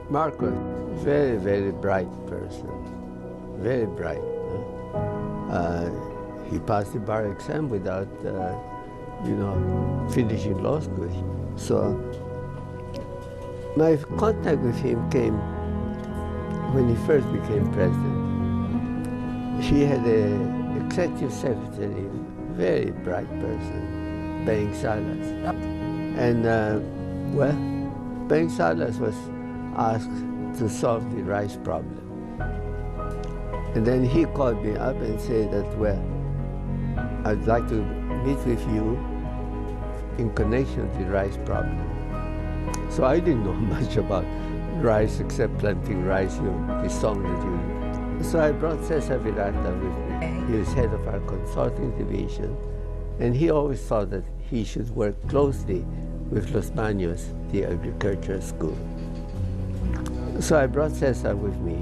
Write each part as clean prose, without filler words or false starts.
Marcos, very, very bright person. Very bright. He passed the bar exam without, finishing law school. So my contact with him came when he first became president. He had an executive secretary, very bright person, Beng Salas. And, Beng Salas was asked to solve the rice problem. And then he called me up and said that, I'd like to meet with you in connection with the rice problem. So I didn't know much about rice except planting rice, the song that you know. So I brought Cesar Virata with me. He was head of our consulting division, and he always thought that he should work closely with Los Baños, the agricultural school. So I brought Cesar with me,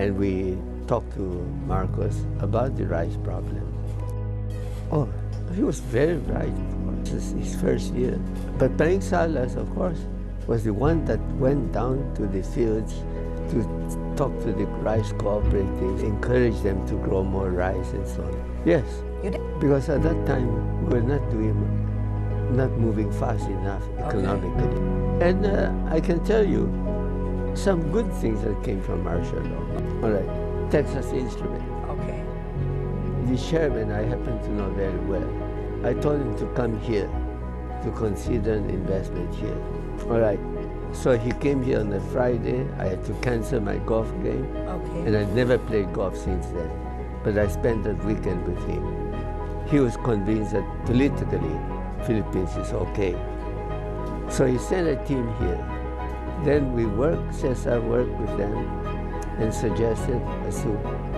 and we talked to Marcos about the rice problem. Oh, he was very bright. This is his first year. But Beng Salas, of course, was the one that went down to the fields to talk to the rice cooperatives, encourage them to grow more rice and so on. Yes, you did? Because at that time we were not moving fast enough economically. Okay. And I can tell you some good things that came from martial law. All right, Texas Instrument. Okay. The chairman I happen to know very well. I told him to come here to consider an investment here. All right. So he came here on a Friday. I had to cancel my golf game. Okay. And I'd never played golf since then. But I spent that weekend with him. He was convinced that politically, Philippines is okay. So he sent a team here. Then we worked, Cesar worked with them and suggested as to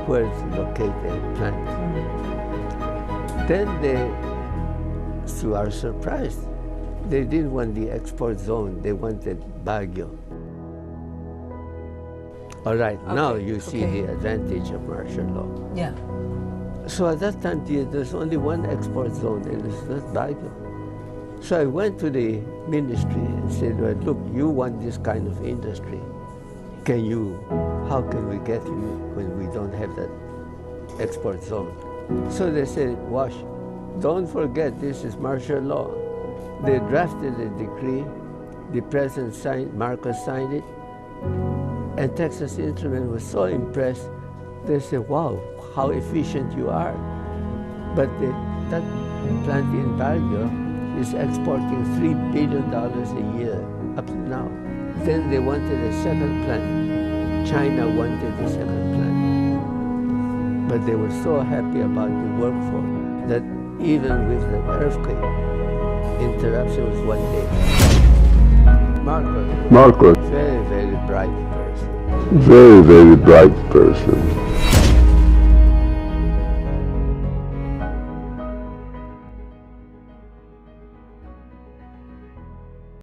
where to locate a plant. Then they, to our surprise, they didn't want the export zone, they wanted Baguio. All right, now you see the advantage of martial law. Yeah. So at that time, there's only one export zone, and it's not Baguio. So I went to the ministry and said, well, look, you want this kind of industry. How can we get you when we don't have that export zone? So they said, Wash, don't forget this is martial law. They drafted a decree, the president signed, Marcos signed it, and Texas Instrument was so impressed, they said, wow, how efficient you are. But that plant in Baguio is exporting $3 billion a year up to now. Then they wanted a second plant. China wanted the second plant. But they were so happy about the workforce that even with the earthquake, interruption was one day. Marcos, Marcos, very, very bright person. very, very bright person.